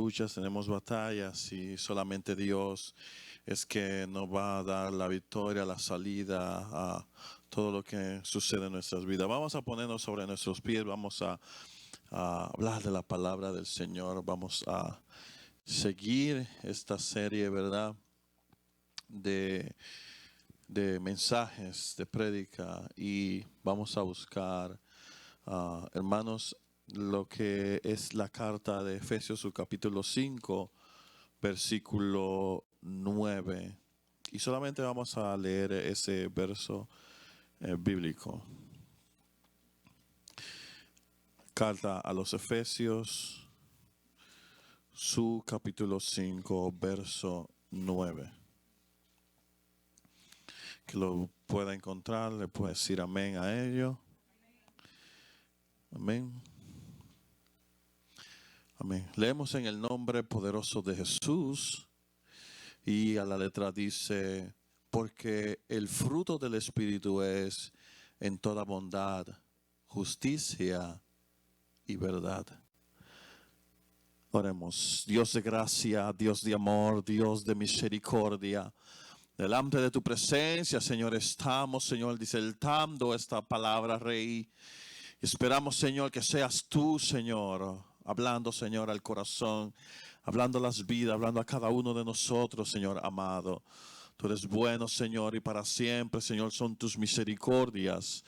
luchas, tenemos batallas y solamente Dios es que nos va a dar la victoria, la salida a todo lo que sucede en nuestras vidas. Vamos a ponernos sobre nuestros pies, vamos a hablar de la palabra del Señor, vamos a seguir esta serie, ¿verdad? De mensajes, de prédica, y vamos a buscar, hermanos, lo que es la carta de Efesios, su capítulo 5, versículo 9. Y solamente vamos a leer ese verso bíblico. Carta a los Efesios, su capítulo 5, verso 9. Que lo pueda encontrar, le puede decir amén a ello. Amén. Amén. Leemos en el nombre poderoso de Jesús y a la letra dice, porque el fruto del Espíritu es en toda bondad, justicia y verdad. Oremos. Dios de gracia, Dios de amor, Dios de misericordia. Delante de tu presencia, Señor, estamos, Señor, disertando esta palabra, Rey. Esperamos, Señor, que seas tú, Señor, hablando, Señor, al corazón, hablando a las vidas, hablando a cada uno de nosotros, Señor amado. Tú eres bueno, Señor, y para siempre, Señor, son tus misericordias.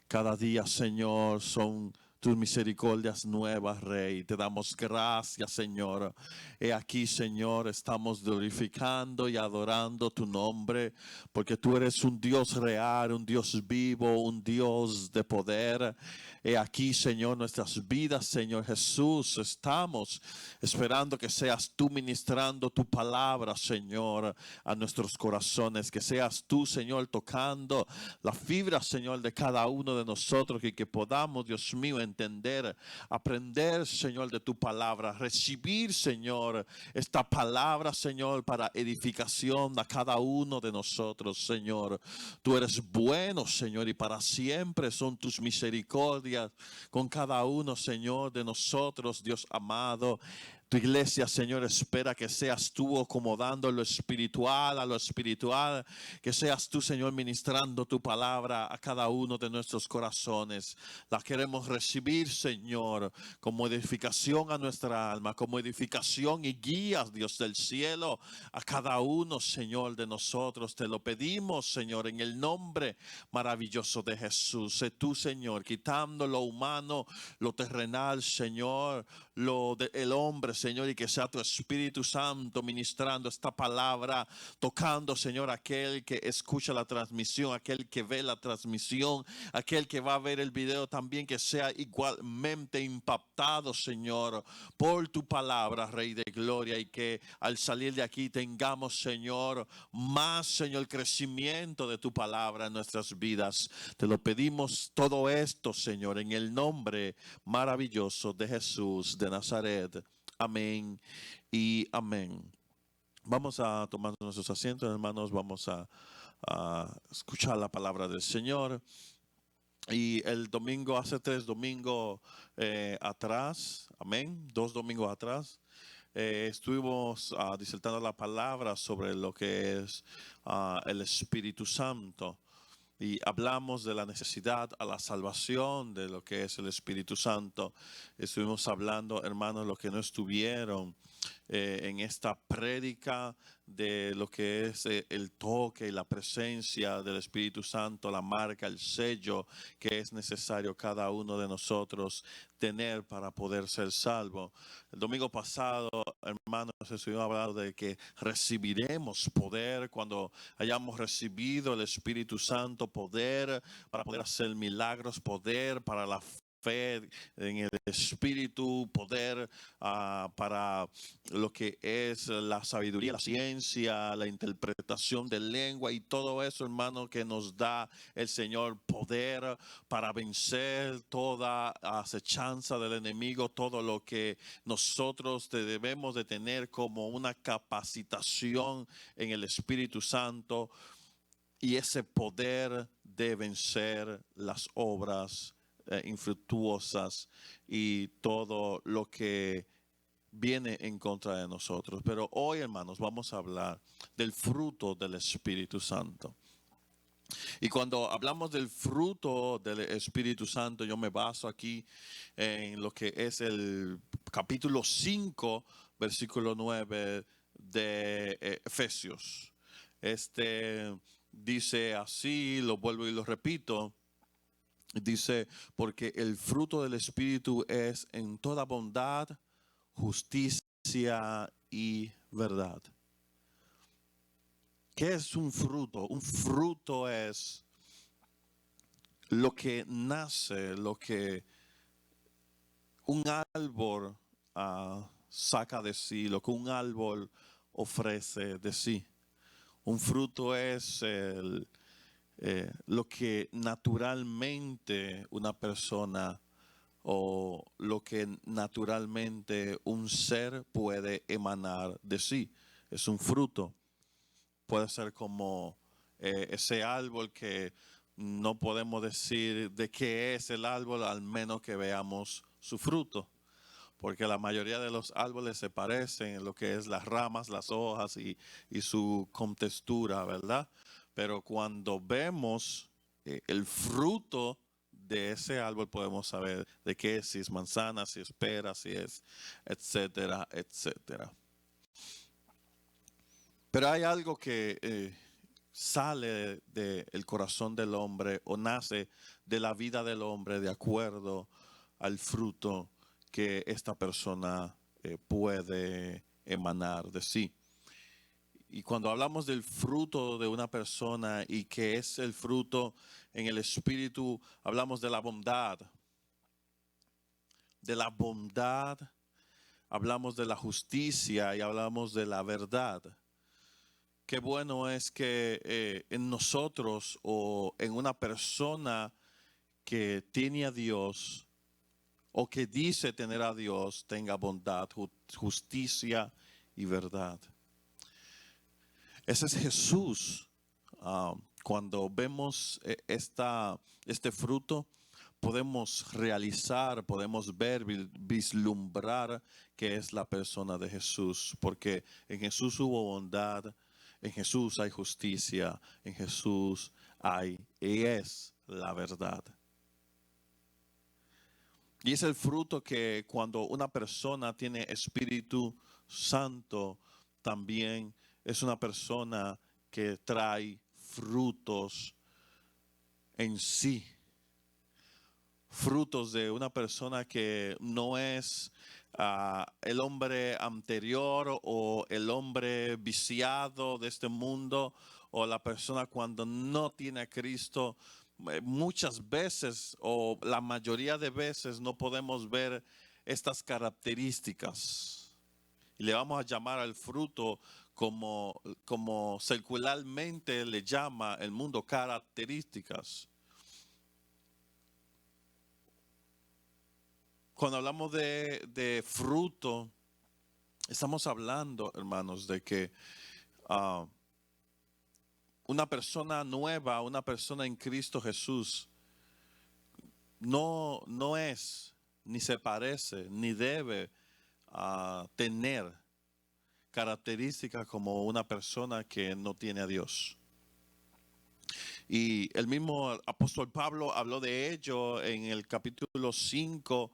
Cada día, Señor, son tus misericordias nuevas, Rey. Te damos gracias, Señor. He aquí, Señor, estamos glorificando y adorando tu nombre, porque tú eres un Dios real, un Dios vivo, un Dios de poder. He aquí, Señor, nuestras vidas, Señor Jesús, estamos esperando que seas tú ministrando tu palabra, Señor, a nuestros corazones, que seas tú, Señor, tocando la fibra, Señor, de cada uno de nosotros, y que podamos, Dios mío, entender, aprender, Señor, de tu palabra, recibir, Señor, esta palabra, Señor, para edificación a cada uno de nosotros, Señor. Tú eres bueno, Señor, y para siempre son tus misericordias con cada uno, Señor, de nosotros, Dios amado. Tu iglesia, Señor, espera que seas tú acomodando lo espiritual a lo espiritual, que seas tú, Señor, ministrando tu palabra a cada uno de nuestros corazones. La queremos recibir, Señor, como edificación a nuestra alma, como edificación y guías, Dios del cielo, a cada uno, Señor, de nosotros. Te lo pedimos, Señor, en el nombre maravilloso de Jesús. Sé tú, Señor, quitando lo humano, lo terrenal, Señor, lo del hombre, Señor, y que sea tu Espíritu Santo ministrando esta palabra, tocando, Señor, aquel que escucha la transmisión, aquel que ve la transmisión, aquel que va a ver el video también, que sea igualmente impactado, Señor, por tu palabra, Rey de Gloria, y que al salir de aquí tengamos, Señor, más, Señor, crecimiento de tu palabra en nuestras vidas. Te lo pedimos todo esto, Señor, en el nombre maravilloso de Jesús de Nazaret. Amén y amén. Vamos a tomar nuestros asientos, hermanos. Vamos a escuchar la palabra del Señor. Y el domingo, hace 3 domingos atrás, amén, 2 domingos atrás, estuvimos disertando la palabra sobre lo que es el Espíritu Santo. Y hablamos de la necesidad a la salvación de lo que es el Espíritu Santo. Estuvimos hablando, hermanos, los que no estuvieron en esta prédica, de lo que es el toque y la presencia del Espíritu Santo, la marca, el sello que es necesario cada uno de nosotros tener para poder ser salvo. El domingo pasado, hermanos, estuvimos hablando de que recibiremos poder cuando hayamos recibido el Espíritu Santo, poder para poder hacer milagros, poder para la fe en el Espíritu, poder para lo que es la sabiduría, la ciencia, la interpretación de lengua y todo eso, hermano, que nos da el Señor, poder para vencer toda acechanza del enemigo, todo lo que nosotros debemos de tener como una capacitación en el Espíritu Santo, y ese poder de vencer las obras infructuosas y todo lo que viene en contra de nosotros. Pero hoy, hermanos, vamos a hablar del fruto del Espíritu Santo. Y cuando hablamos del fruto del Espíritu Santo, yo me baso aquí en lo que es el capítulo 5, versículo 9 de Efesios. Dice así, lo vuelvo y lo repito. Dice, porque el fruto del Espíritu es en toda bondad, justicia y verdad. ¿Qué es un fruto? Un fruto es lo que nace, lo que un árbol saca de sí, lo que un árbol ofrece de sí. Un fruto es lo que naturalmente una persona o lo que naturalmente un ser puede emanar de sí. Es un fruto. Puede ser como ese árbol que no podemos decir de qué es el árbol al menos que veamos su fruto. Porque la mayoría de los árboles se parecen en lo que es las ramas, las hojas y su contextura, ¿verdad? Pero cuando vemos el fruto de ese árbol podemos saber de qué es, si es manzana, si es pera, si es etcétera, etcétera. Pero hay algo que sale del corazón del hombre o nace de la vida del hombre de acuerdo al fruto que esta persona puede emanar de sí. Y cuando hablamos del fruto de una persona y que es el fruto en el espíritu, hablamos de la bondad. De la bondad, hablamos de la justicia y hablamos de la verdad. Qué bueno es que en nosotros o en una persona que tiene a Dios o que dice tener a Dios tenga bondad, justicia y verdad. Ese es Jesús. Cuando vemos este fruto, podemos realizar, podemos ver, vislumbrar que es la persona de Jesús, porque en Jesús hubo bondad, en Jesús hay justicia, en Jesús y es la verdad. Y es el fruto que cuando una persona tiene Espíritu Santo, también es una persona que trae frutos en sí. Frutos de una persona que no es el hombre anterior o el hombre viciado de este mundo o la persona cuando no tiene a Cristo. Muchas veces o la mayoría de veces no podemos ver estas características. Y le vamos a llamar al fruto como circularmente le llama el mundo características. Cuando hablamos de fruto, estamos hablando, hermanos, de que una persona nueva, una persona en Cristo Jesús, no es, ni se parece, ni debe tener características como una persona que no tiene a Dios. Y el mismo apóstol Pablo habló de ello en el capítulo 5,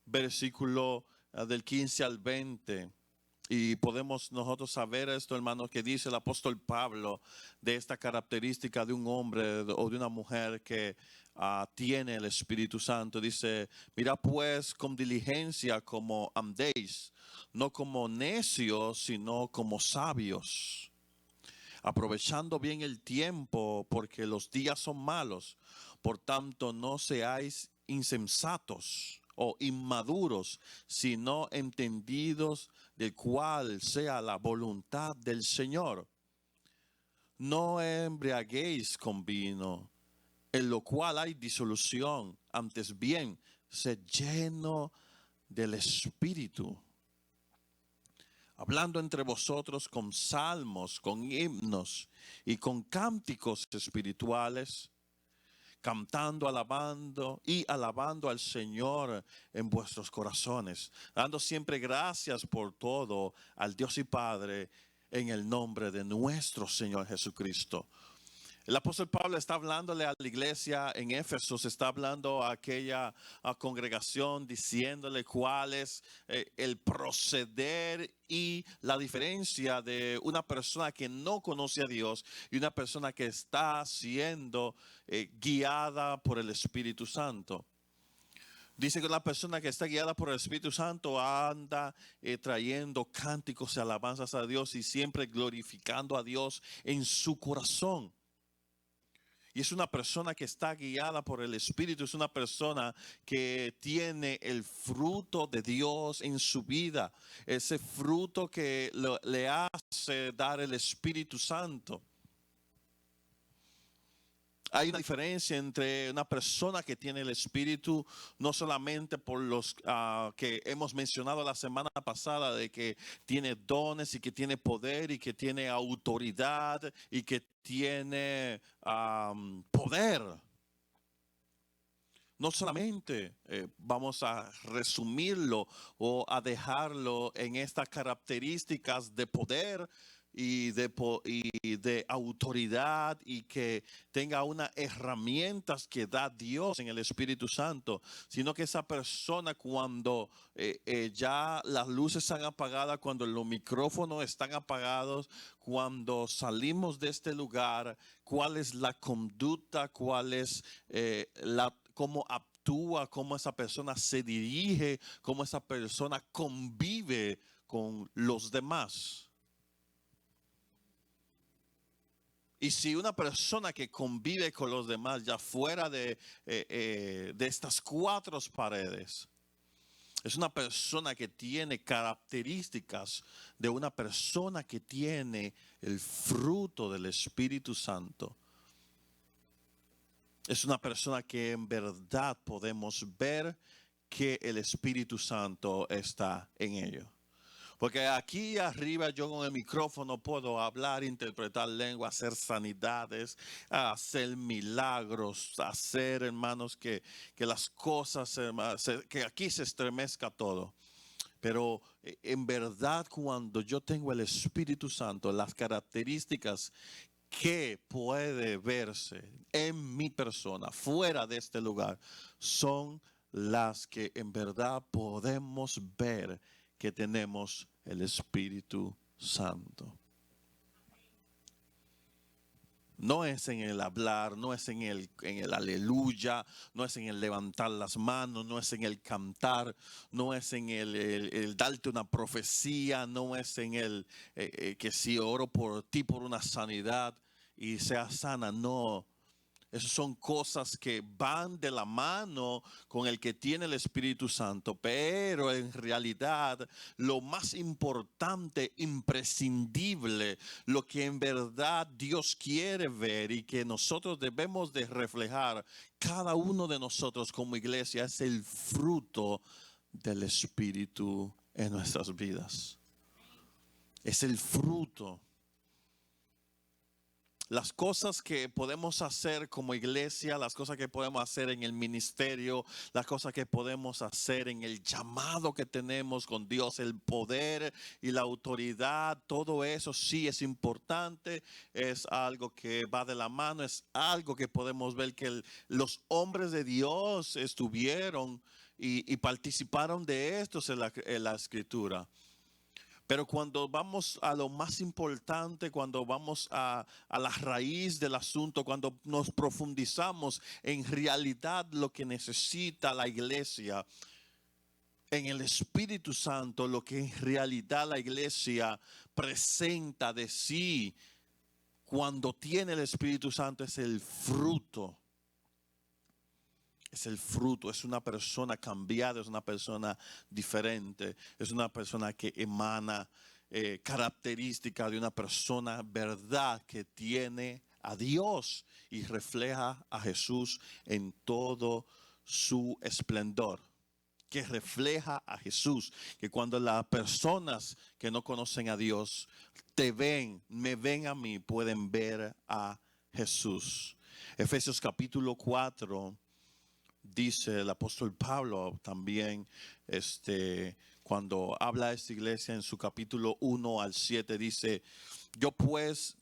versículo del 15 al 20. Y podemos nosotros saber esto, hermanos, que dice el apóstol Pablo de esta característica de un hombre o de una mujer que tiene el Espíritu Santo. Dice, mira pues con diligencia como andéis, no como necios, sino como sabios, aprovechando bien el tiempo, porque los días son malos. Por tanto, no seáis insensatos o inmaduros, sino entendidos de cuál sea la voluntad del Señor. No embriaguéis con vino, en lo cual hay disolución, antes bien, sed lleno del Espíritu, hablando entre vosotros con salmos, con himnos y con cánticos espirituales, cantando, alabando al Señor en vuestros corazones, dando siempre gracias por todo al Dios y Padre en el nombre de nuestro Señor Jesucristo. El apóstol Pablo está hablándole a la iglesia en Éfeso, está hablando a aquella congregación, diciéndole cuál es el proceder y la diferencia de una persona que no conoce a Dios y una persona que está siendo guiada por el Espíritu Santo. Dice que la persona que está guiada por el Espíritu Santo anda trayendo cánticos y alabanzas a Dios y siempre glorificando a Dios en su corazón. Y es una persona que está guiada por el Espíritu, es una persona que tiene el fruto de Dios en su vida, ese fruto que le hace dar el Espíritu Santo. Hay una diferencia entre una persona que tiene el Espíritu, no solamente por los que hemos mencionado la semana pasada, de que tiene dones y que tiene poder y que tiene autoridad y que tiene poder. No solamente vamos a resumirlo o a dejarlo en estas características de poder y de autoridad y que tenga unas herramientas que da Dios en el Espíritu Santo, sino que esa persona cuando ya las luces están apagadas, cuando los micrófonos están apagados, cuando salimos de este lugar, cuál es la conducta, cuál es cómo actúa, cómo esa persona se dirige, cómo esa persona convive con los demás. Y si una persona que convive con los demás ya fuera de estas cuatro paredes, es una persona que tiene características de una persona que tiene el fruto del Espíritu Santo. Es una persona que en verdad podemos ver que el Espíritu Santo está en ellos. Porque aquí arriba yo con el micrófono puedo hablar, interpretar lengua, hacer sanidades, hacer milagros, hacer, hermanos, que las cosas, que aquí se estremezca todo. Pero en verdad cuando yo tengo el Espíritu Santo, las características que puede verse en mi persona fuera de este lugar son las que en verdad podemos ver que tenemos el Espíritu Santo. No es en el hablar, no es en el aleluya, no es en el levantar las manos, no es en el cantar, no es en el darte una profecía, no es en el que si oro por ti por una sanidad y sea sana, no. Esas son cosas que van de la mano con el que tiene el Espíritu Santo, pero en realidad lo más importante, imprescindible, lo que en verdad Dios quiere ver y que nosotros debemos de reflejar, cada uno de nosotros como iglesia, es el fruto del Espíritu en nuestras vidas. Es el fruto. Las cosas que podemos hacer como iglesia, las cosas que podemos hacer en el ministerio, las cosas que podemos hacer en el llamado que tenemos con Dios, el poder y la autoridad, todo eso sí es importante, es algo que va de la mano, es algo que podemos ver que los hombres de Dios estuvieron y participaron de estos en la escritura. Pero cuando vamos a lo más importante, cuando vamos a la raíz del asunto, cuando nos profundizamos en realidad lo que necesita la iglesia, en el Espíritu Santo, lo que en realidad la iglesia presenta de sí cuando tiene el Espíritu Santo es el fruto. Es el fruto, es una persona cambiada, es una persona diferente, es una persona que emana características de una persona verdad que tiene a Dios y refleja a Jesús en todo su esplendor. Que refleja a Jesús, que cuando las personas que no conocen a Dios te ven, me ven a mí, pueden ver a Jesús. Efesios capítulo 4 dice el apóstol Pablo también, cuando habla a esta iglesia en su capítulo 1 al 7, dice: yo pues,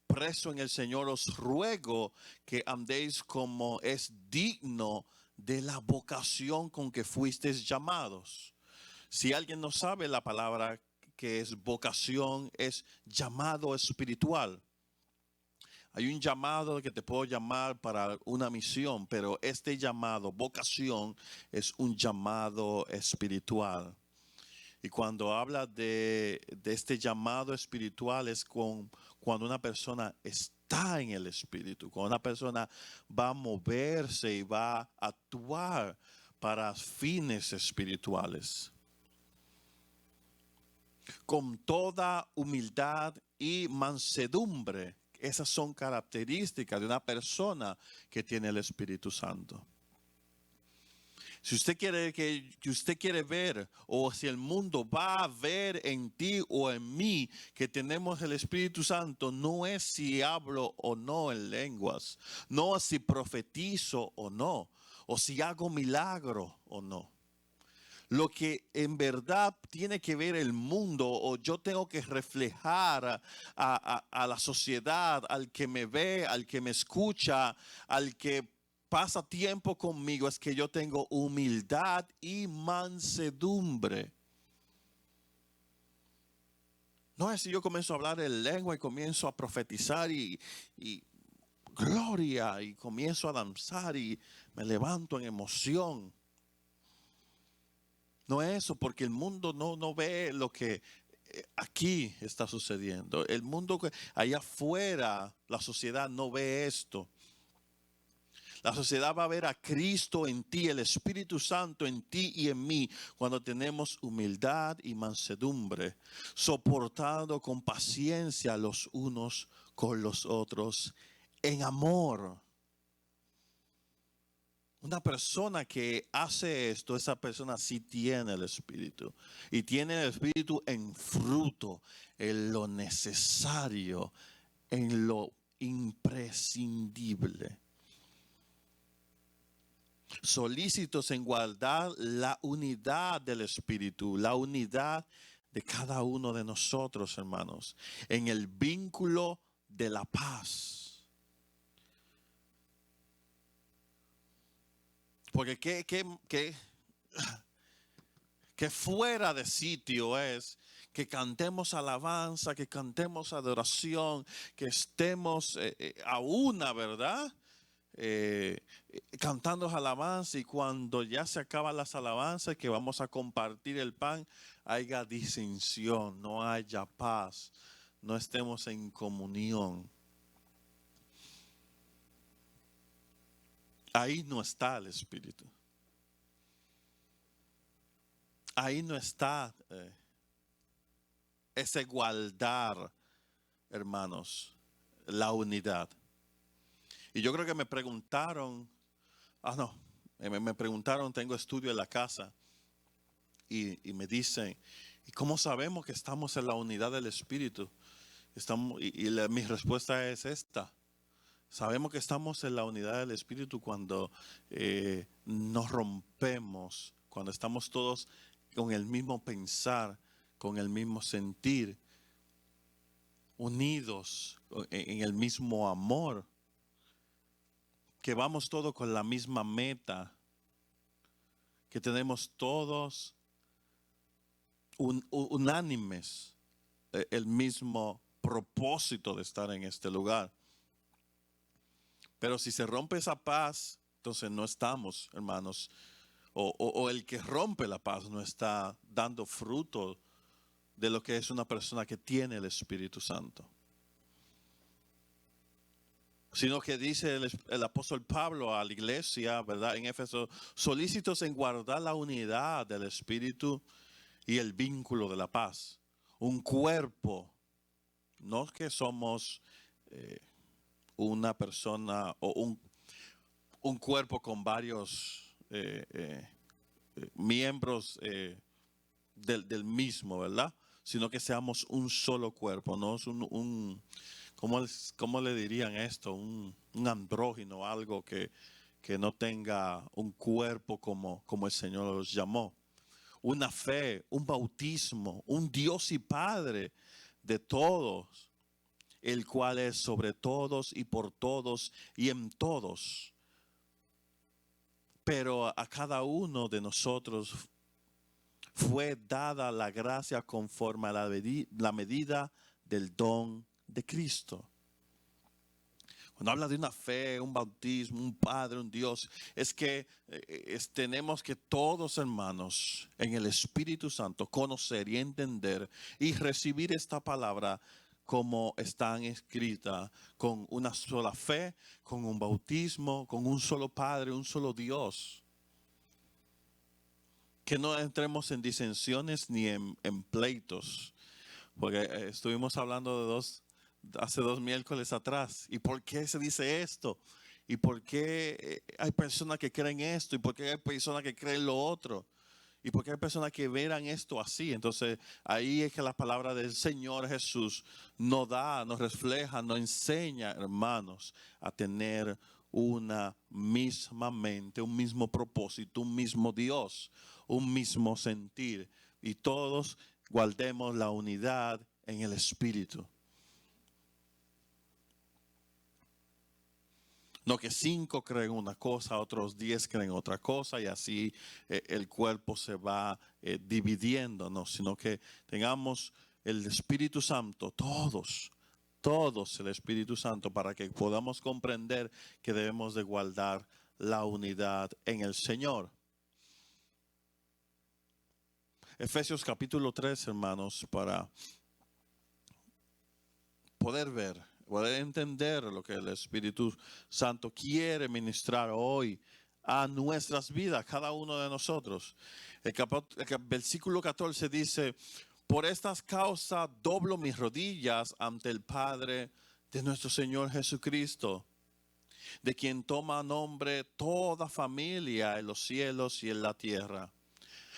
preso en el Señor, os ruego que andéis como es digno de la vocación con que fuisteis llamados. Si alguien no sabe la palabra que es vocación, es llamado espiritual. Hay un llamado que te puedo llamar para una misión, pero este llamado, vocación, es un llamado espiritual. Y cuando habla de este llamado espiritual es cuando una persona está en el espíritu, cuando una persona va a moverse y va a actuar para fines espirituales. Con toda humildad y mansedumbre. Esas son características de una persona que tiene el Espíritu Santo. Si usted quiere que usted quiere ver, o si el mundo va a ver en ti o en mí que tenemos el Espíritu Santo, no es si hablo o no en lenguas, no es si profetizo o no, o si hago milagro o no. Lo que en verdad tiene que ver el mundo, o yo tengo que reflejar a la sociedad, al que me ve, al que me escucha, al que pasa tiempo conmigo, es que yo tengo humildad y mansedumbre. No es si yo comienzo a hablar en lengua y comienzo a profetizar y gloria, y comienzo a danzar y me levanto en emoción. No es eso, porque el mundo no ve lo que aquí está sucediendo. El mundo allá afuera, la sociedad no ve esto. La sociedad va a ver a Cristo en ti, el Espíritu Santo en ti y en mí, cuando tenemos humildad y mansedumbre, soportando con paciencia los unos con los otros, en amor. Una persona que hace esto, esa persona sí tiene el Espíritu. Y tiene el Espíritu en fruto, en lo necesario, en lo imprescindible. Solícitos en guardar la unidad del Espíritu, la unidad de cada uno de nosotros, hermanos, en el vínculo de la paz. Porque que fuera de sitio es que cantemos alabanza, que cantemos adoración, que estemos a una, ¿verdad? Cantando alabanza, y cuando ya se acaban las alabanzas, que vamos a compartir el pan, haya disensión, no haya paz, no estemos en comunión. Ahí no está el Espíritu. Ahí no está esa igualdad, hermanos, la unidad. Y yo creo que me preguntaron, me preguntaron, tengo estudio en la casa, y me dicen, ¿y cómo sabemos que estamos en la unidad del Espíritu? Mi respuesta es esta: sabemos que estamos en la unidad del Espíritu cuando nos rompemos, cuando estamos todos con el mismo pensar, con el mismo sentir, unidos en el mismo amor, que vamos todos con la misma meta, que tenemos todos unánimes el mismo propósito de estar en este lugar. Pero si se rompe esa paz, entonces no estamos, hermanos, o el que rompe la paz no está dando fruto de lo que es una persona que tiene el Espíritu Santo. Sino que dice el apóstol Pablo a la iglesia, ¿verdad? En Éfeso: solícitos en guardar la unidad del Espíritu y el vínculo de la paz. Un cuerpo, no que somos una persona o un cuerpo con varios miembros del mismo, ¿verdad? sino que seamos un solo cuerpo, no es ¿cómo le dirían esto? Un andrógino, algo que no tenga un cuerpo como el Señor los llamó. Una fe, un bautismo, un Dios y Padre de todos, el cual es sobre todos y por todos y en todos. Pero a cada uno de nosotros fue dada la gracia conforme a la medida del don de Cristo. Cuando habla de una fe, un bautismo, un Padre, un Dios, es que tenemos que todos, hermanos, en el Espíritu Santo, conocer y entender y recibir esta palabra como están escritas, con una sola fe, con un bautismo, con un solo Padre, un solo Dios. Que no entremos en disensiones ni en pleitos, porque estuvimos hablando hace 2 miércoles atrás. ¿Y por qué se dice esto? ¿Y por qué hay personas que creen esto? ¿Y por qué hay personas que creen lo otro? ¿Y por qué hay personas que verán esto así? Entonces ahí es que la palabra del Señor Jesús nos da, nos refleja, nos enseña, hermanos, a tener una misma mente, un mismo propósito, un mismo Dios, un mismo sentir. Y todos guardemos la unidad en el Espíritu. No que 5 creen una cosa, otros 10 creen otra cosa y así el cuerpo se va dividiendo, no, sino que tengamos el Espíritu Santo, todos el Espíritu Santo, para que podamos comprender que debemos de guardar la unidad en el Señor. Efesios capítulo 3, hermanos, para poder ver, poder entender lo que el Espíritu Santo quiere ministrar hoy a nuestras vidas, cada uno de nosotros. El versículo 14 dice: por estas causas doblo mis rodillas ante el Padre de nuestro Señor Jesucristo, de quien toma nombre toda familia en los cielos y en la tierra,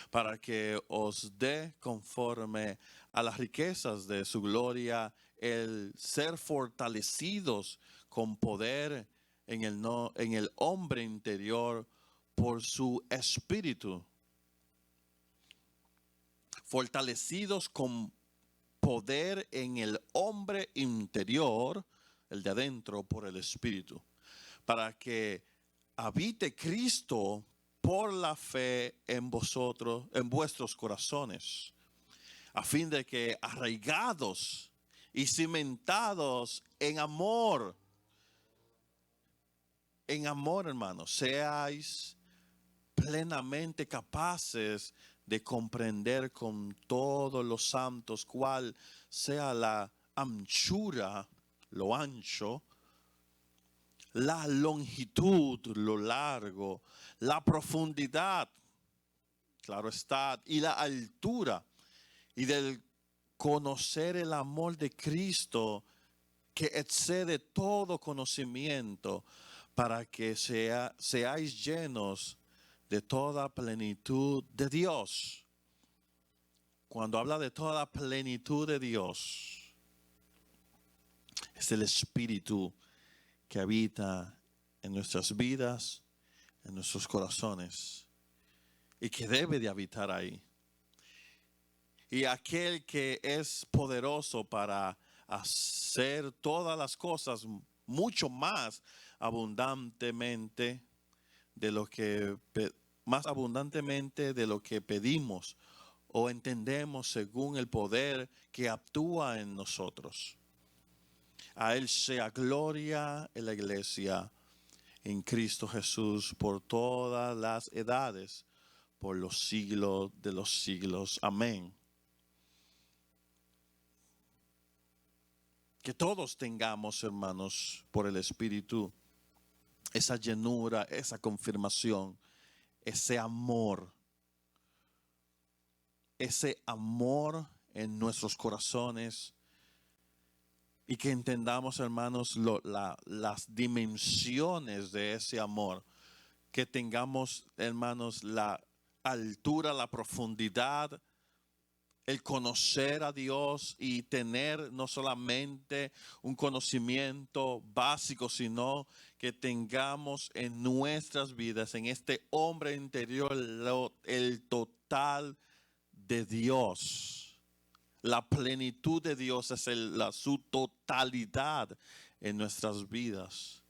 para que os dé conforme a las riquezas de su gloria el ser fortalecidos con poder en el hombre interior por su espíritu. Fortalecidos con poder en el hombre interior, el de adentro, por el espíritu, para que habite Cristo por la fe en vosotros, en vuestros corazones, a fin de que arraigados y cimentados en amor, hermanos, seáis plenamente capaces de comprender con todos los santos cuál sea la anchura, lo ancho, la longitud, lo largo, la profundidad, claro está, y la altura, y del conocer el amor de Cristo que excede todo conocimiento, para que seáis llenos de toda plenitud de Dios. Cuando habla de toda plenitud de Dios, es el Espíritu que habita en nuestras vidas, en nuestros corazones, y que debe de habitar ahí. Y aquel que es poderoso para hacer todas las cosas mucho más abundantemente de lo que pedimos o entendemos, según el poder que actúa en nosotros. A Él sea gloria en la iglesia, en Cristo Jesús, por todas las edades, por los siglos de los siglos. Amén. Que todos tengamos, hermanos, por el Espíritu, esa llenura, esa confirmación, ese amor en nuestros corazones, y que entendamos, hermanos, las dimensiones de ese amor, que tengamos, hermanos, la altura, la profundidad, el conocer a Dios y tener no solamente un conocimiento básico, sino que tengamos en nuestras vidas, en este hombre interior, el total de Dios. La plenitud de Dios es su totalidad en nuestras vidas.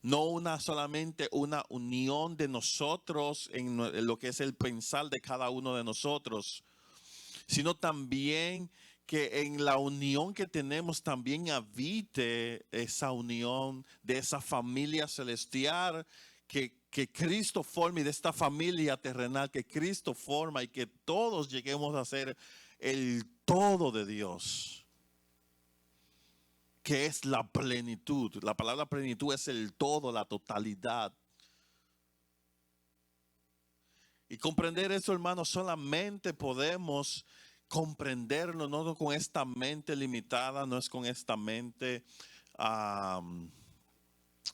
No solamente una unión de nosotros en lo que es el pensar de cada uno de nosotros, sino también que en la unión que tenemos también habite esa unión de esa familia celestial que Cristo forma, y de esta familia terrenal que Cristo forma, y que todos lleguemos a ser el todo de Dios, que es la plenitud. La palabra plenitud es el todo, la totalidad. Y comprender eso, hermanos, solamente podemos comprenderlo, no con esta mente limitada, no es con esta mente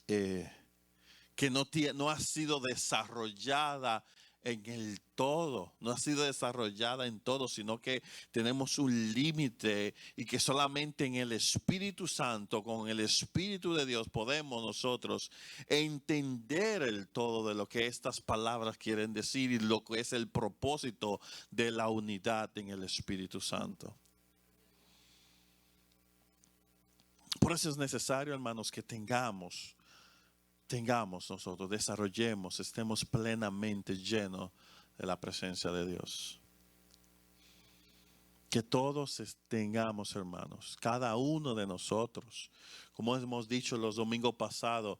que no ha sido desarrollada en el todo, no ha sido desarrollada en todo, sino que tenemos un límite, y que solamente en el Espíritu Santo, con el Espíritu de Dios, podemos nosotros entender el todo de lo que estas palabras quieren decir y lo que es el propósito de la unidad en el Espíritu Santo. Por eso es necesario, hermanos, que tengamos nosotros, desarrollemos, estemos plenamente llenos de la presencia de Dios. Que todos tengamos, hermanos, cada uno de nosotros, como hemos dicho los domingos pasados,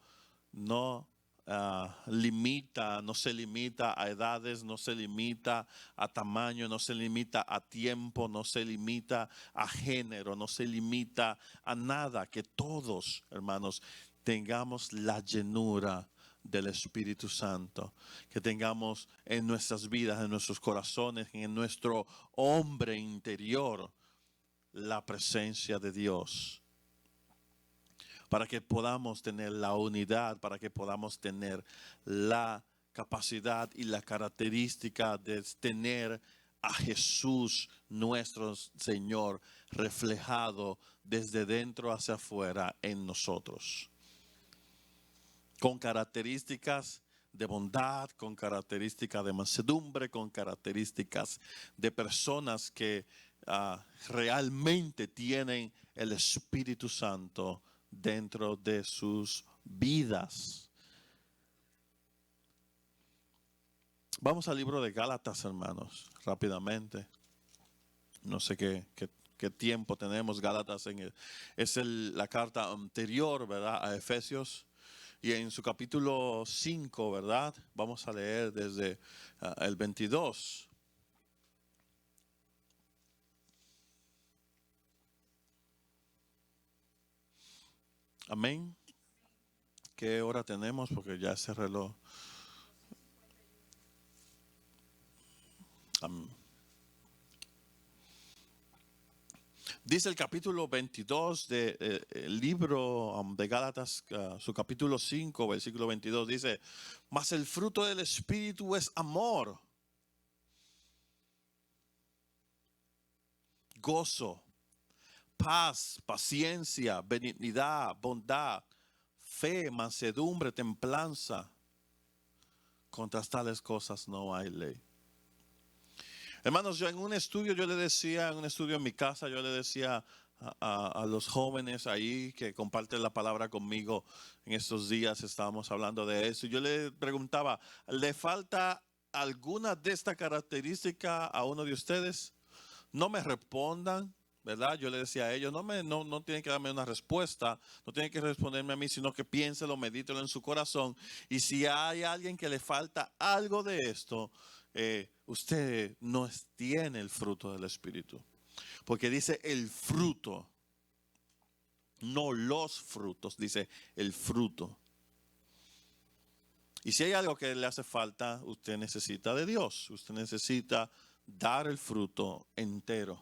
no se limita a edades, no se limita a tamaño, no se limita a tiempo, no se limita a género, no se limita a nada. Que todos, hermanos, tengamos la llenura del Espíritu Santo, que tengamos en nuestras vidas, en nuestros corazones, en nuestro hombre interior, la presencia de Dios, para que podamos tener la unidad, para que podamos tener la capacidad y la característica de tener a Jesús, nuestro Señor, reflejado desde dentro hacia afuera en nosotros, con características de bondad, con características de mansedumbre, con características de personas que realmente tienen el Espíritu Santo dentro de sus vidas. Vamos al libro de Gálatas, hermanos, rápidamente. No sé qué tiempo tenemos. Gálatas es la carta anterior, ¿verdad?, a Efesios. Y en su capítulo 5, ¿verdad? Vamos a leer desde el 22. Amén. ¿Qué hora tenemos? Porque ya ese reloj. Dice el capítulo 22 del libro de Gálatas, su capítulo 5, versículo 22, dice: mas el fruto del Espíritu es amor, gozo, paz, paciencia, benignidad, bondad, fe, mansedumbre, templanza. Contra tales cosas no hay ley. Hermanos, yo en un estudio en mi casa, yo le decía a los jóvenes ahí que comparten la palabra conmigo en estos días, estábamos hablando de eso. Yo le preguntaba, ¿le falta alguna de estas características a uno de ustedes? No me respondan, ¿verdad? Yo le decía a ellos, no tienen que darme una respuesta, no tienen que responderme a mí, sino que piénselo, medítelo en su corazón. Y si hay alguien que le falta algo de esto, usted no tiene el fruto del Espíritu. Porque dice el fruto, no los frutos, dice el fruto. Y si hay algo que le hace falta, usted necesita de Dios, usted necesita dar el fruto entero.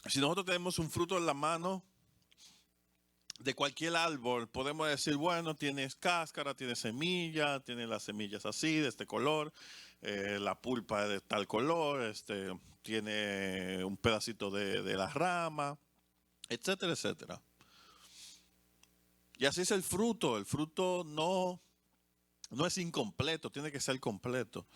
Si nosotros tenemos un fruto en la mano, de cualquier árbol podemos decir, bueno, tiene cáscara, tiene semilla, tiene las semillas así, de este color, la pulpa es de tal color, tiene un pedacito de la rama, etcétera, etcétera. Y así es el fruto no es incompleto, tiene que ser completo.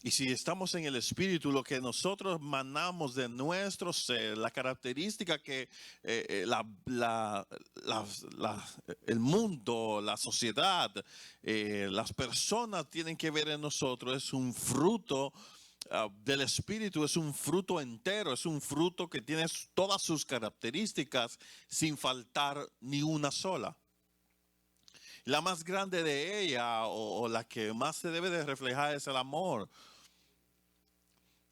Y si estamos en el Espíritu, lo que nosotros manamos de nuestro ser, la característica que el mundo, la sociedad, las personas tienen que ver en nosotros, es un fruto del Espíritu, es un fruto entero, es un fruto que tiene todas sus características sin faltar ni una sola. La más grande de ella o la que más se debe de reflejar es el amor.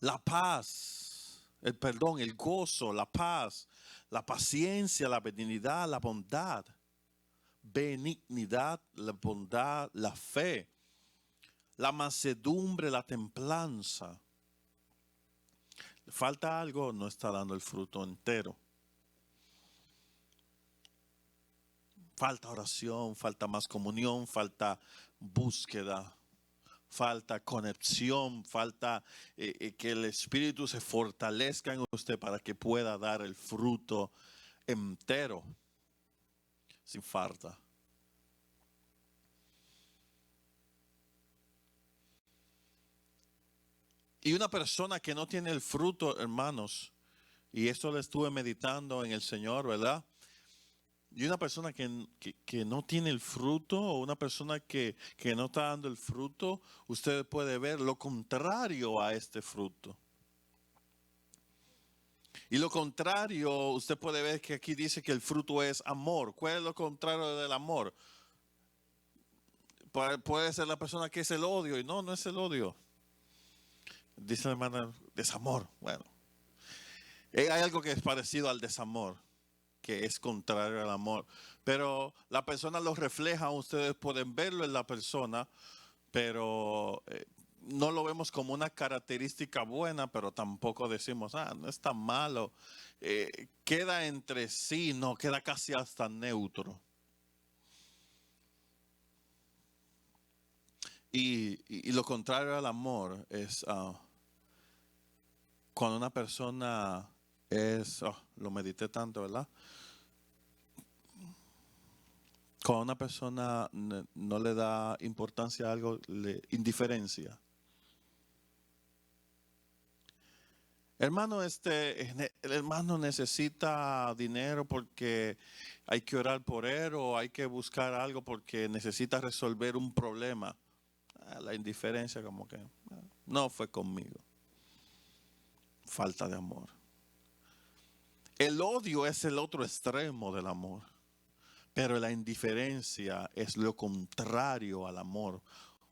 La paz, el perdón, el gozo, la paz, la paciencia, la benignidad, la bondad. Benignidad, la bondad, la fe, la mansedumbre, la templanza. Falta algo, no está dando el fruto entero. Falta oración, falta más comunión, falta búsqueda. Falta conexión, falta que el Espíritu se fortalezca en usted para que pueda dar el fruto entero, sin falta. Y una persona que no tiene el fruto, hermanos, y esto lo estuve meditando en el Señor, ¿verdad? Y una persona que no tiene el fruto, o una persona que no está dando el fruto, usted puede ver lo contrario a este fruto. Y lo contrario, usted puede ver que aquí dice que el fruto es amor. ¿Cuál es lo contrario del amor? Puede ser la persona que es el odio, y no es el odio. Dice la hermana, desamor. Bueno, hay algo que es parecido al desamor, que es contrario al amor. Pero la persona lo refleja, ustedes pueden verlo en la persona, pero no lo vemos como una característica buena, pero tampoco decimos, no es tan malo. Queda entre sí, no, queda casi hasta neutro. Y lo contrario al amor es cuando una persona lo medité tanto, ¿verdad? Cuando una persona no le da importancia a algo, indiferencia. Hermano, el hermano necesita dinero porque hay que orar por él o hay que buscar algo porque necesita resolver un problema. La indiferencia como que no fue conmigo. Falta de amor. El odio es el otro extremo del amor, pero la indiferencia es lo contrario al amor.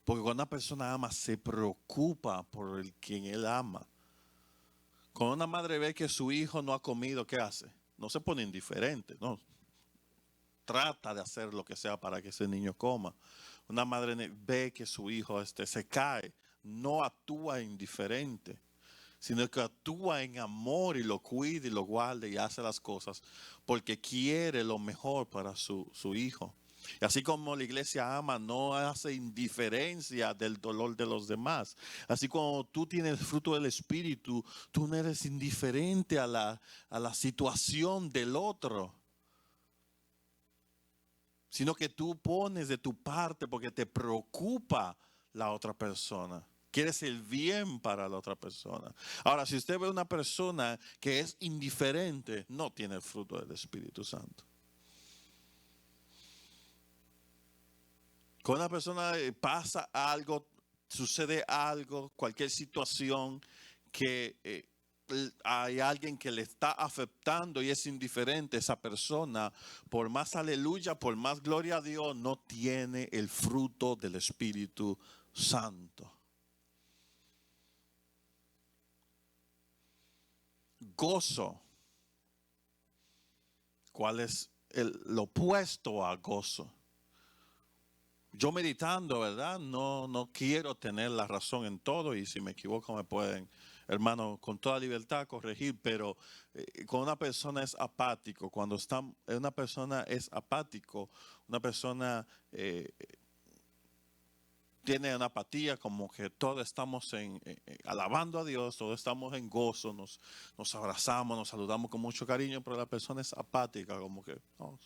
Porque cuando una persona ama, se preocupa por el quien él ama. Cuando una madre ve que su hijo no ha comido, ¿qué hace? No se pone indiferente, no. Trata de hacer lo que sea para que ese niño coma. Una madre ve que su hijo se cae, no actúa indiferente, sino que actúa en amor y lo cuida y lo guarda y hace las cosas porque quiere lo mejor para su hijo. Y así como la iglesia ama, no hace indiferencia del dolor de los demás. Así como tú tienes el fruto del Espíritu, tú no eres indiferente a la situación del otro, sino que tú pones de tu parte porque te preocupa la otra persona. Quieres el bien para la otra persona. Ahora, si usted ve una persona que es indiferente, no tiene el fruto del Espíritu Santo. Cuando una persona pasa algo, sucede algo, cualquier situación que hay alguien que le está afectando y es indiferente, esa persona, por más aleluya, por más gloria a Dios, no tiene el fruto del Espíritu Santo. Gozo. ¿Cuál es lo opuesto a gozo? Yo meditando, ¿verdad? No quiero tener la razón en todo y si me equivoco me pueden hermano, con toda libertad corregir, pero cuando una persona es apático, una persona es apático, una persona tiene una apatía, como que todos estamos alabando a Dios, todos estamos en gozo, nos abrazamos, nos saludamos con mucho cariño, pero la persona es apática, como que no,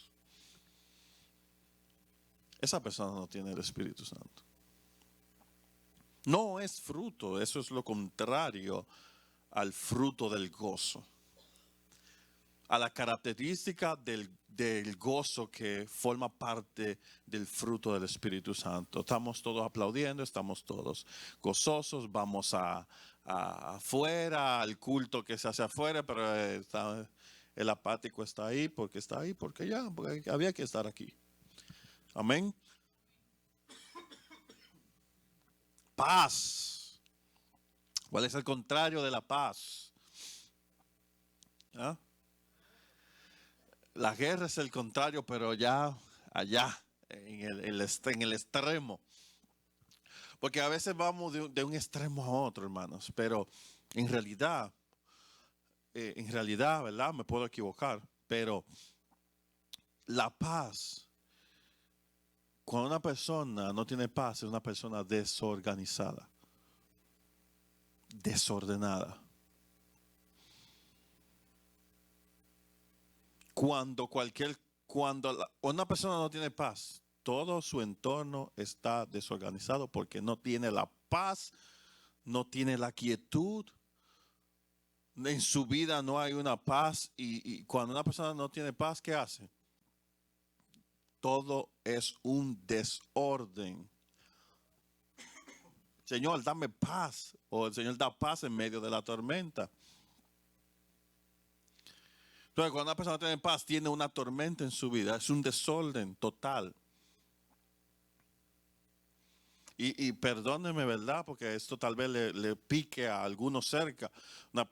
esa persona no tiene el Espíritu Santo. No es fruto, eso es lo contrario al fruto del gozo, a la característica del gozo que forma parte del fruto del Espíritu Santo. Estamos todos aplaudiendo, estamos todos gozosos, vamos afuera, al culto que se hace afuera, pero el apático está ahí porque porque había que estar aquí. Amén. Paz. ¿Cuál es el contrario de la paz? ¿Ah? La guerra es el contrario, pero ya allá, en el extremo. Porque a veces vamos de un extremo a otro, hermanos, pero en realidad, ¿verdad? Me puedo equivocar, pero la paz, cuando una persona no tiene paz, es una persona desorganizada, desordenada. Cuando una persona no tiene paz, todo su entorno está desorganizado porque no tiene la paz, no tiene la quietud. En su vida no hay una paz y cuando una persona no tiene paz, ¿qué hace? Todo es un desorden. Señor, dame paz. O el Señor da paz en medio de la tormenta. Entonces, cuando una persona tiene paz, tiene una tormenta en su vida. Es un desorden total. Y perdóneme, ¿verdad? Porque esto tal vez le pique a algunos cerca. Una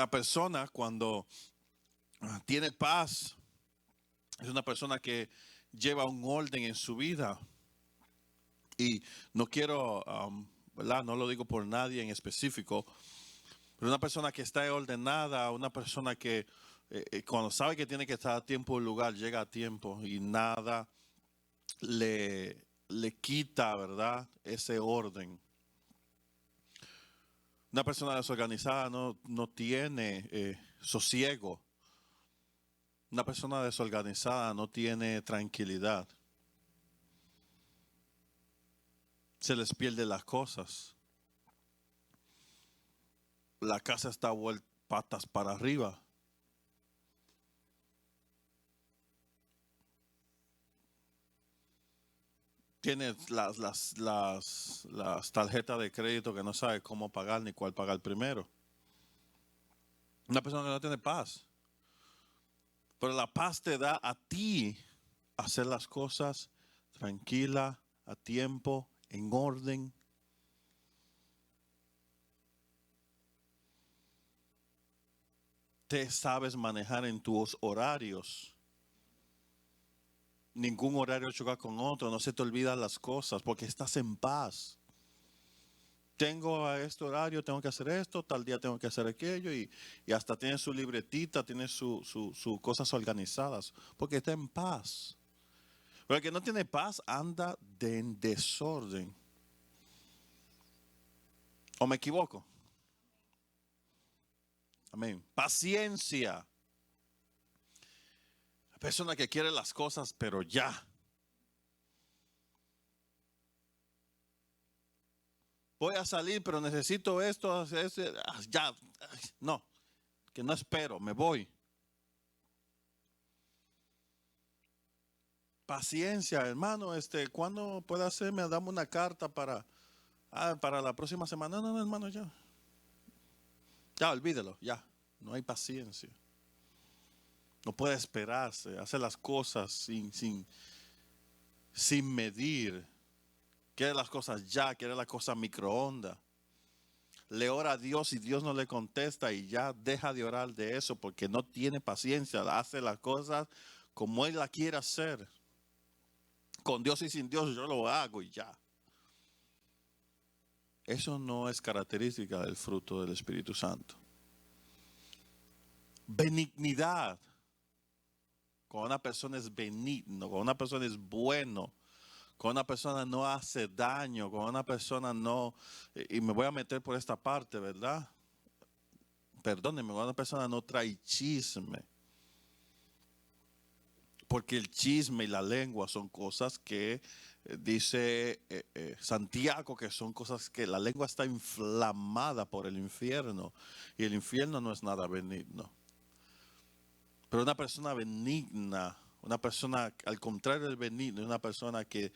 persona cuando tiene paz, es una persona que lleva un orden en su vida. Y no quiero, ¿verdad? No lo digo por nadie en específico, pero una persona que está ordenada, una persona que cuando sabe que tiene que estar a tiempo en lugar, llega a tiempo y nada le quita, ¿verdad? Ese orden. Una persona desorganizada no tiene sosiego. Una persona desorganizada no tiene tranquilidad. Se les pierde las cosas. La casa está vuelta patas para arriba. Tienes las tarjetas de crédito que no sabe cómo pagar ni cuál pagar primero. Una persona que no tiene paz. Pero la paz te da a ti hacer las cosas tranquila, a tiempo, en orden. Te sabes manejar en tus horarios. Ningún horario choca con otro, no se te olvidan las cosas porque estás en paz. Tengo a este horario, tengo que hacer esto, tal día tengo que hacer aquello y hasta tiene su libretita, tiene sus cosas organizadas porque está en paz. Pero el que no tiene paz anda en desorden. ¿O me equivoco? Amén. Paciencia. La persona que quiere las cosas, pero ya. Voy a salir, pero necesito esto, ya. No, que no espero, me voy. Paciencia, hermano. ¿Cuándo puede hacerme? Dame una carta para la próxima semana. No, hermano, ya. Ya, olvídelo, ya. No hay paciencia. No puede esperarse, hace las cosas sin medir. Quiere las cosas ya, quiere las cosas microondas. Le ora a Dios y Dios no le contesta y ya deja de orar de eso porque no tiene paciencia. Hace las cosas como Él la quiere hacer. Con Dios y sin Dios yo lo hago y ya. Eso no es característica del fruto del Espíritu Santo. Benignidad. Cuando una persona es benigno, cuando una persona es bueno, cuando una persona no hace daño, cuando una persona no, y me voy a meter por esta parte, ¿verdad? Perdónenme, cuando una persona no trae chisme. Porque el chisme y la lengua son cosas que dice Santiago, que son cosas que la lengua está inflamada por el infierno. Y el infierno no es nada benigno. Pero una persona benigna, una persona al contrario del benigno, es una persona que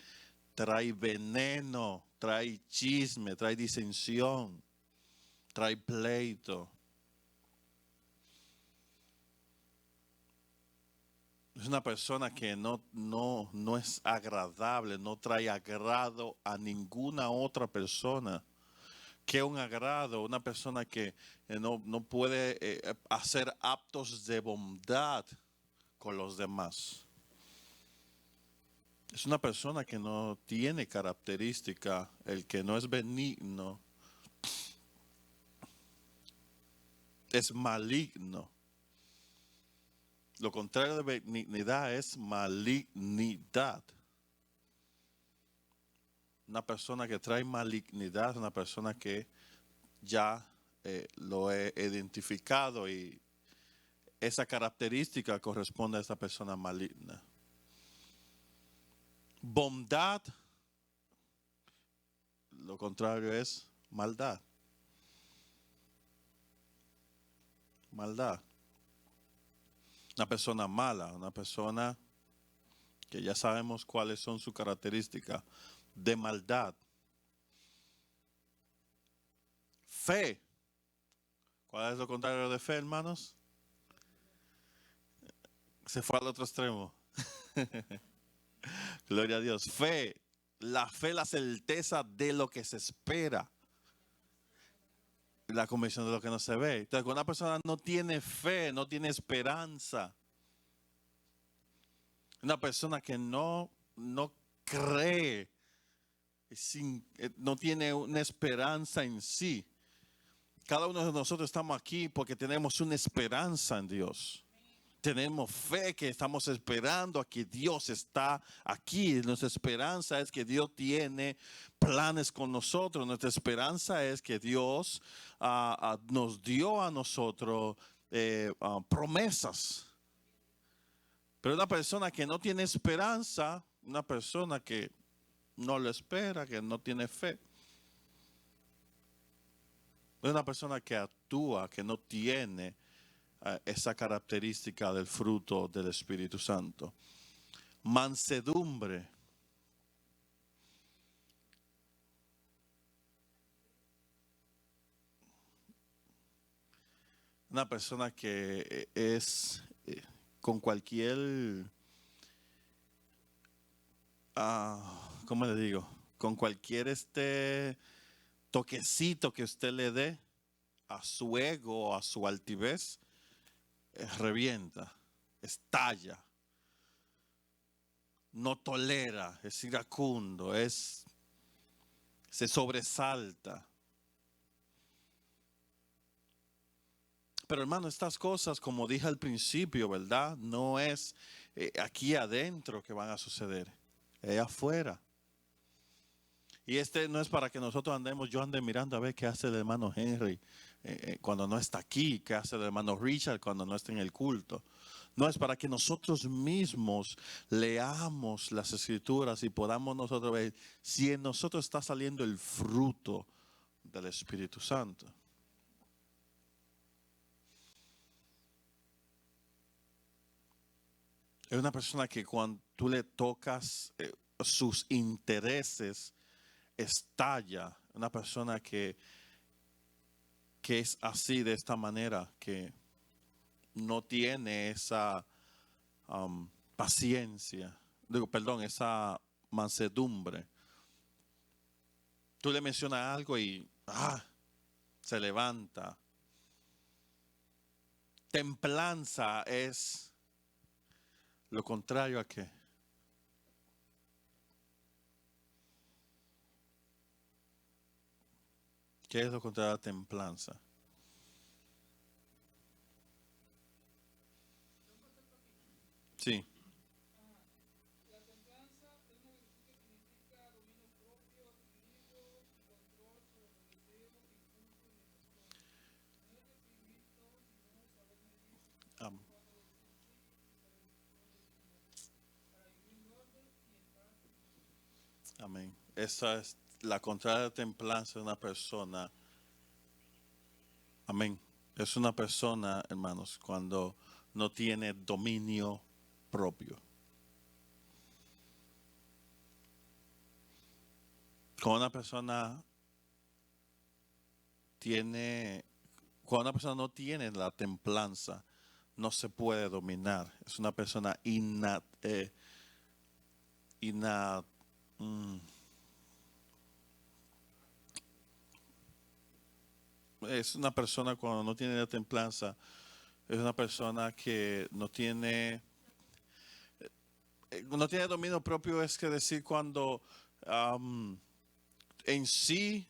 trae veneno, trae chisme, trae disensión, trae pleito. Es una persona que no es agradable, no trae agrado a ninguna otra persona. Que un agrado, una persona que no puede hacer actos de bondad con los demás. Es una persona que no tiene característica, el que no es benigno, es maligno. Lo contrario de benignidad es malignidad. Una persona que trae malignidad es una persona que ya lo he identificado y esa característica corresponde a esa persona maligna. Bondad, lo contrario es maldad. Maldad. Una persona mala, una persona que ya sabemos cuáles son sus características de maldad. Fe. ¿Cuál es lo contrario de fe, hermanos? Se fue al otro extremo. Gloria a Dios. Fe. La fe, la certeza de lo que se espera. La convicción de lo que no se ve. Entonces, cuando una persona no tiene fe, no tiene esperanza. Una persona que no cree, no tiene una esperanza en sí. Cada uno de nosotros estamos aquí porque tenemos una esperanza en Dios. Tenemos fe que estamos esperando a que Dios está aquí. Nuestra esperanza es que Dios tiene planes con nosotros. Nuestra esperanza es que Dios nos dio a nosotros promesas. Pero una persona que no tiene esperanza, una persona que no lo espera, que no tiene fe, es una persona que actúa, que no tiene esa característica del fruto del Espíritu Santo. Mansedumbre. Una persona que es con cualquier, ¿cómo le digo? Con cualquier toquecito que usted le dé a su ego, a su altivez, revienta, estalla, no tolera, es iracundo, se sobresalta. Pero hermano, estas cosas, como dije al principio, ¿verdad? No es aquí adentro que van a suceder, es afuera. Y no es para que nosotros andemos, yo ande mirando a ver qué hace el hermano Henry cuando no está aquí, qué hace el hermano Richard cuando no está en el culto. No es para que nosotros mismos leamos las escrituras y podamos nosotros ver si en nosotros está saliendo el fruto del Espíritu Santo. Es una persona que cuando tú le tocas sus intereses, estalla. Una persona que es así, de esta manera, que no tiene esa paciencia, esa mansedumbre. Tú le mencionas algo y se levanta. Templanza es lo contrario a qué. ¿Qué es lo contrario a la templanza? Sí. Am- Amén. Esa es la contraria de templanza de una persona. Amén. Es una persona, hermanos, cuando no tiene dominio propio. Cuando una persona tiene, cuando una persona no tiene la templanza, no se puede dominar. Es una persona ina- mm, es una persona cuando no tiene la templanza, es una persona que no tiene dominio propio, es que decir cuando am, en sí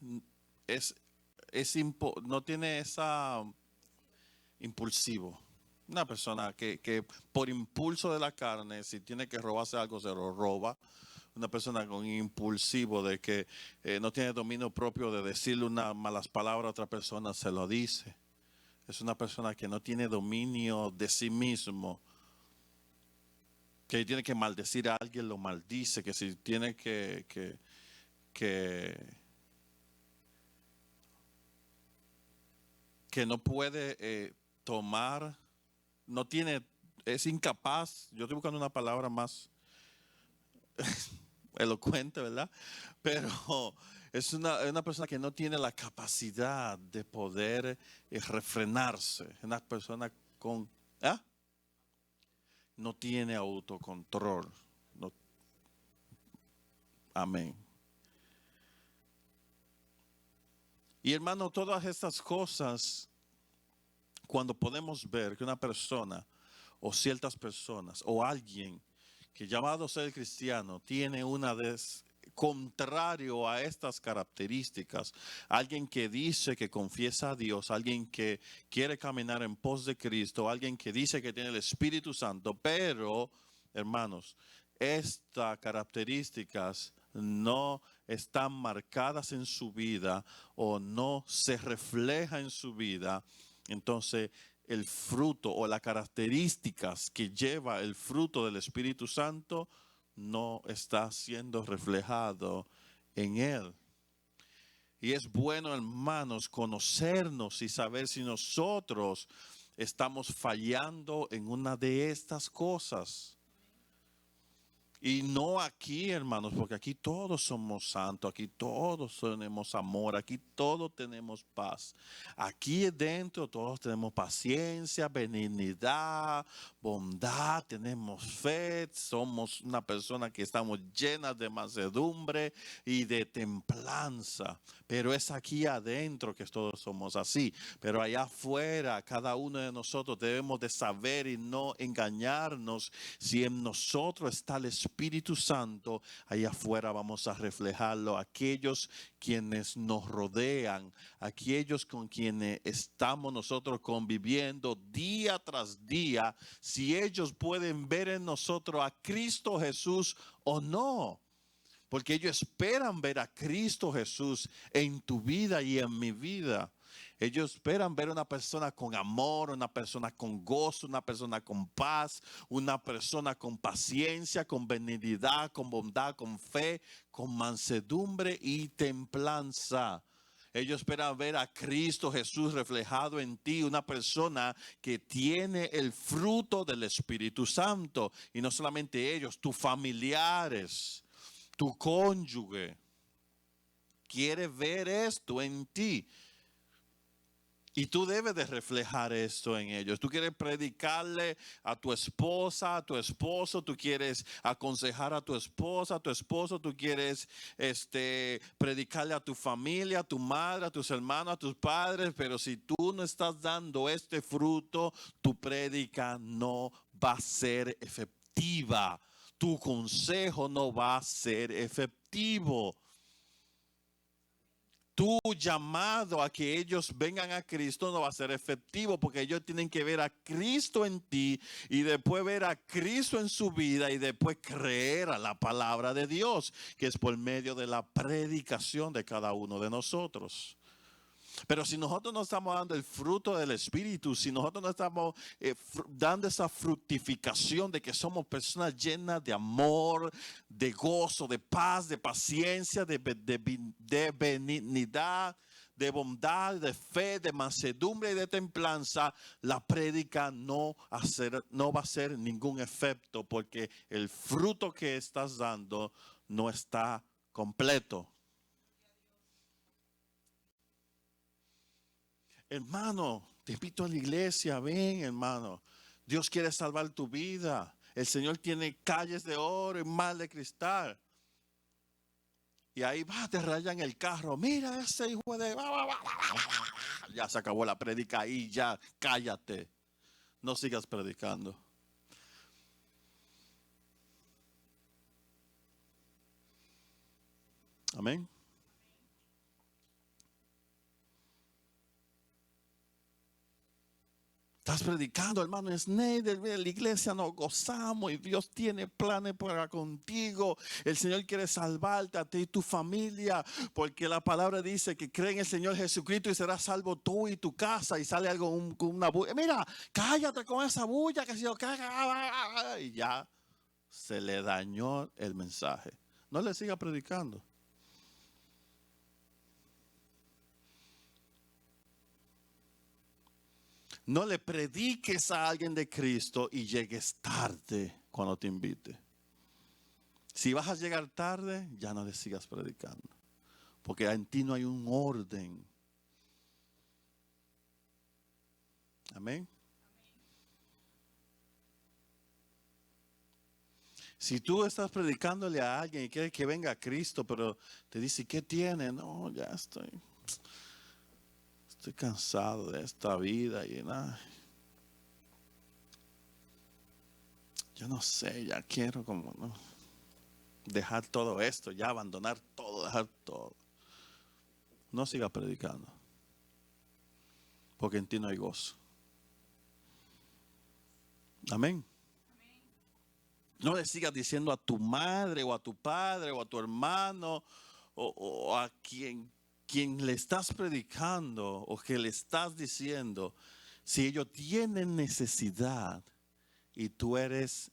es, no tiene esa impulsivo. Una persona que por impulso de la carne, si tiene que robarse algo, se lo roba. Una persona con impulsivo de que no tiene dominio propio de decirle unas malas palabras a otra persona, se lo dice. Es una persona que no tiene dominio de sí mismo, que tiene que maldecir a alguien, lo maldice, que si tiene que, que no puede tomar, no tiene, es incapaz, yo estoy buscando una palabra más elocuente, ¿verdad? Pero es una persona que no tiene la capacidad de poder refrenarse, una persona con, ¿ah? No tiene autocontrol. No, amén. Y hermano, todas estas cosas, cuando podemos ver que una persona o ciertas personas o alguien que llamado a ser cristiano tiene contrario a estas características, alguien que dice que confiesa a Dios, alguien que quiere caminar en pos de Cristo, alguien que dice que tiene el Espíritu Santo, pero, hermanos, estas características no están marcadas en su vida o no se refleja en su vida, entonces el fruto o las características que lleva el fruto del Espíritu Santo no está siendo reflejado en él. Y es bueno, hermanos, conocernos y saber si nosotros estamos fallando en una de estas cosas. Y no aquí, hermanos, porque aquí todos somos santos, aquí todos tenemos amor, aquí todos tenemos paz. Aquí dentro todos tenemos paciencia, benignidad, bondad, tenemos fe, somos una persona que estamos llenas de mansedumbre y de templanza. Pero es aquí adentro que todos somos así. Pero allá afuera, cada uno de nosotros debemos de saber y no engañarnos. Si en nosotros está el Espíritu Santo, allá afuera vamos a reflejarlo. Aquellos quienes nos rodean, aquellos con quienes estamos nosotros conviviendo día tras día, si ellos pueden ver en nosotros a Cristo Jesús o no. Porque ellos esperan ver a Cristo Jesús en tu vida y en mi vida. Ellos esperan ver una persona con amor, una persona con gozo, una persona con paz, una persona con paciencia, con benignidad, con bondad, con fe, con mansedumbre y templanza. Ellos esperan ver a Cristo Jesús reflejado en ti, una persona que tiene el fruto del Espíritu Santo. Y no solamente ellos, tus familiares, tu cónyuge quiere ver esto en ti. Y tú debes de reflejar esto en ellos. Tú quieres predicarle a tu esposa, a tu esposo, tú quieres aconsejar a tu esposa, a tu esposo, tú quieres predicarle a tu familia, a tu madre, a tus hermanos, a tus padres, pero si tú no estás dando este fruto, tu prédica no va a ser efectiva. Tu consejo no va a ser efectivo. tu llamado a que ellos vengan a Cristo no va a ser efectivo, porque ellos tienen que ver a Cristo en ti y después ver a Cristo en su vida y después creer a la palabra de Dios, que es por medio de la predicación de cada uno de nosotros. Pero si nosotros no estamos dando el fruto del Espíritu, si nosotros no estamos dando esa fructificación de que somos personas llenas de amor, de gozo, de paz, de paciencia, de benignidad, de bondad, de fe, de mansedumbre y de templanza, la prédica no va a hacer ningún efecto, porque el fruto que estás dando no está completo. Hermano, te invito a la iglesia, ven, hermano. Dios quiere salvar tu vida. El Señor tiene calles de oro y mar de cristal. Y ahí va, te rayan el carro. Mira ese hijo de... Ya se acabó la prédica ahí, ya, cállate. No sigas predicando. Amén. Estás predicando, hermano Snyder, en la iglesia nos gozamos y Dios tiene planes para contigo. El Señor quiere salvarte a ti y tu familia, porque la palabra dice que cree en el Señor Jesucristo y serás salvo tú y tu casa. Y sale algo con una bulla. Mira, cállate con esa bulla que si yo caga. Y ya se le dañó el mensaje. No le siga predicando. No le prediques a alguien de Cristo y llegues tarde cuando te invite. Si vas a llegar tarde, ya no le sigas predicando. Porque en ti no hay un orden. Amén. Si tú estás predicándole a alguien y quieres que venga a Cristo, pero te dice, ¿qué tiene? No, ya estoy cansado de esta vida y nada. Yo no sé, ya quiero como no dejar todo esto, ya abandonar todo, dejar todo. No siga predicando, porque en ti no hay gozo. Amén. No le sigas diciendo a tu madre o a tu padre o a tu hermano o a quien le estás predicando o que le estás diciendo, si ellos tienen necesidad y tú eres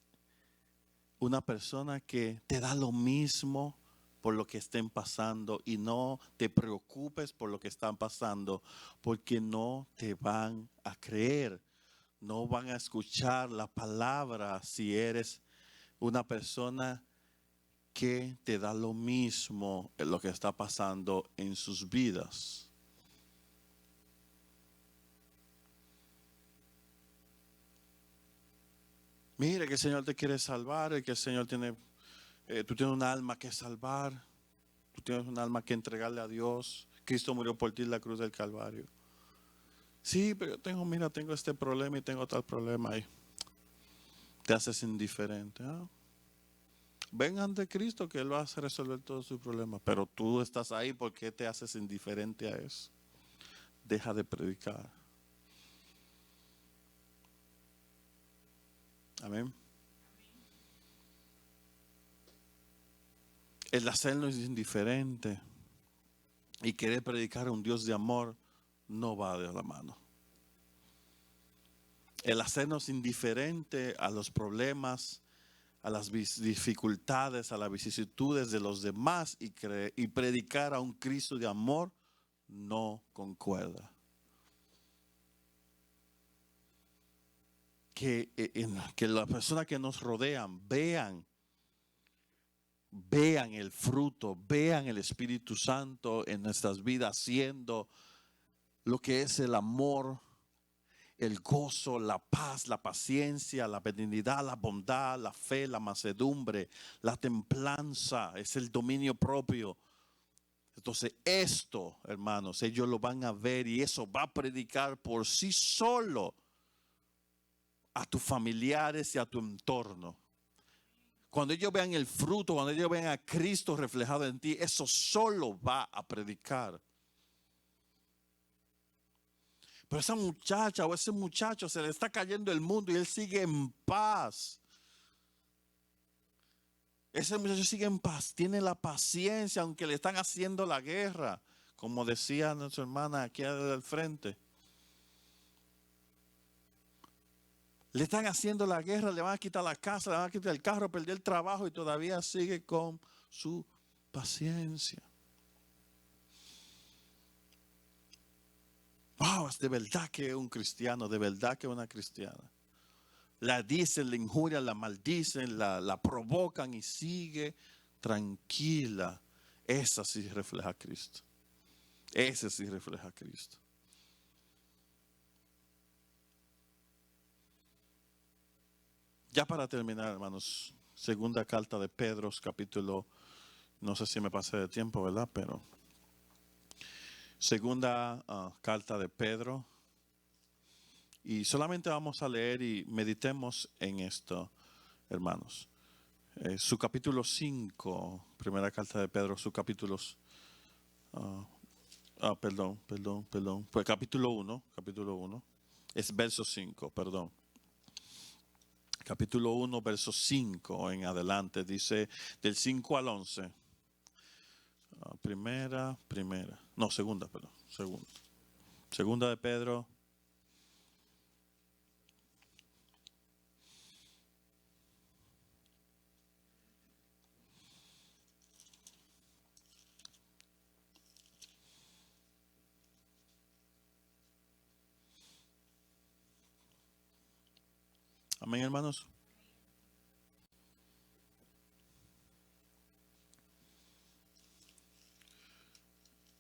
una persona que te da lo mismo por lo que estén pasando y no te preocupes por lo que están pasando, porque no te van a creer, no van a escuchar la palabra si eres una persona que te da lo mismo en lo que está pasando en sus vidas. Mire que el Señor te quiere salvar, que el Señor tiene, tú tienes un alma que salvar, tú tienes un alma que entregarle a Dios. Cristo murió por ti en la cruz del Calvario. Sí, pero yo tengo este problema y tengo tal problema y te haces indiferente. ¿Ah? Ven ante Cristo que Él va a resolver todos sus problemas, pero tú estás ahí porque te haces indiferente a eso. Deja de predicar. Amén. El hacernos indiferente y querer predicar a un Dios de amor no va de la mano. El hacernos indiferente a los problemas, a las dificultades, a las vicisitudes de los demás y predicar a un Cristo de amor no concuerda. Que las personas que nos rodean vean el fruto, vean el Espíritu Santo en nuestras vidas haciendo lo que es el amor, el gozo, la paz, la paciencia, la benignidad, la bondad, la fe, la mansedumbre, la templanza, es el dominio propio. Entonces esto, hermanos, ellos lo van a ver y eso va a predicar por sí solo a tus familiares y a tu entorno. Cuando ellos vean el fruto, cuando ellos vean a Cristo reflejado en ti, eso solo va a predicar. Pero esa muchacha o ese muchacho se le está cayendo el mundo y él sigue en paz. Ese muchacho sigue en paz, tiene la paciencia aunque le están haciendo la guerra, como decía nuestra hermana aquí al frente. Le están haciendo la guerra, le van a quitar la casa, le van a quitar el carro, perder el trabajo y todavía sigue con su paciencia. Wow, es de verdad que es un cristiano, de verdad que es una cristiana. La dicen, la injurian, la maldicen, la provocan y sigue tranquila. Esa sí refleja a Cristo. Ese sí refleja a Cristo. Ya para terminar, hermanos, segunda carta de Pedro, capítulo, no sé si me pasé de tiempo, ¿verdad? Pero segunda carta de Pedro. Y solamente vamos a leer y meditemos en esto, hermanos. Su capítulo 5, primera carta de Pedro, su capítulo... perdón. Fue capítulo 1. Es verso 5, perdón. Capítulo 1, verso 5 en adelante. Dice del 5 al 11. Segunda, perdón. Segunda de Pedro. Amén, hermanos.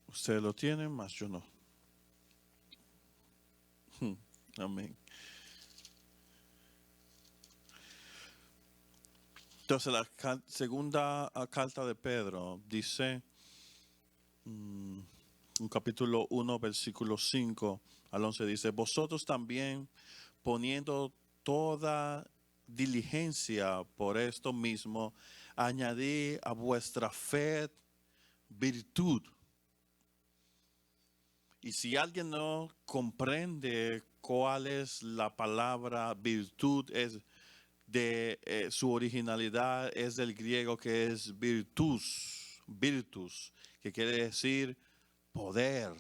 Ustedes lo tienen, más yo no. Amén. Entonces la segunda carta de Pedro dice, un capítulo 1, versículo 5 al 11 dice, vosotros también poniendo toda diligencia por esto mismo, añadid a vuestra fe virtud. Y si alguien no comprende cuál es la palabra virtud, es de su originalidad es del griego que es virtus, que quiere decir poder,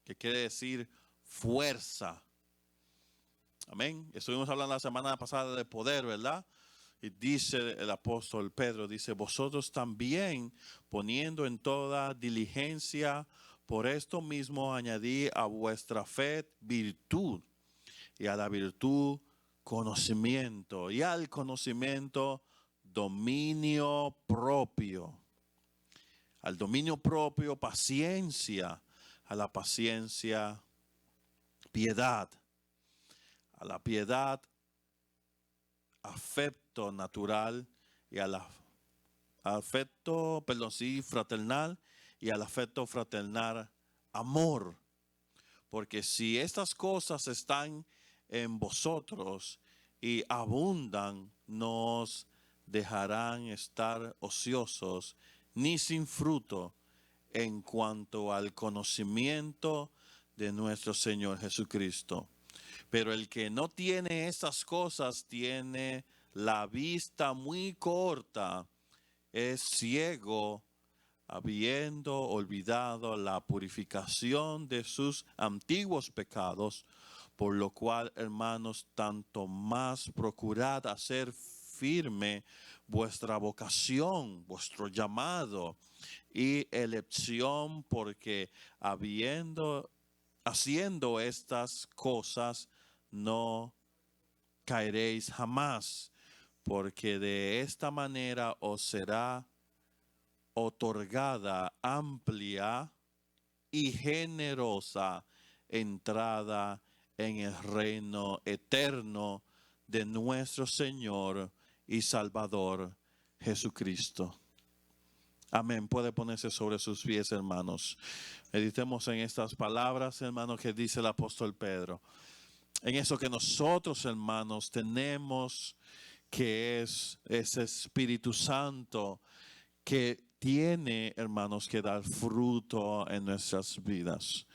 que quiere decir fuerza. Amén. Estuvimos hablando la semana pasada de poder, ¿verdad? Y dice el apóstol Pedro, dice, vosotros también poniendo en toda diligencia, por esto mismo añadí a vuestra fe virtud, y a la virtud conocimiento, y al conocimiento dominio propio, al dominio propio paciencia, a la paciencia piedad, a la piedad afecto natural, y al afecto, fraternal, y al afecto fraternal amor. Porque si estas cosas están en vosotros y abundan, no os dejarán estar ociosos ni sin fruto en cuanto al conocimiento de nuestro Señor Jesucristo. Pero el que no tiene estas cosas tiene la vista muy corta, es ciego, habiendo olvidado la purificación de sus antiguos pecados, por lo cual, hermanos, tanto más procurad hacer firme vuestra vocación, vuestro llamado y elección, porque haciendo estas cosas no caeréis jamás, porque de esta manera os será otorgada amplia y generosa entrada en el reino eterno de nuestro Señor y Salvador Jesucristo. Amén. Puede ponerse sobre sus pies, hermanos. Meditemos en estas palabras, hermanos, que dice el apóstol Pedro. En eso que nosotros, hermanos, tenemos, que es ese Espíritu Santo que tiene, hermanos, que dar fruto en nuestras vidas.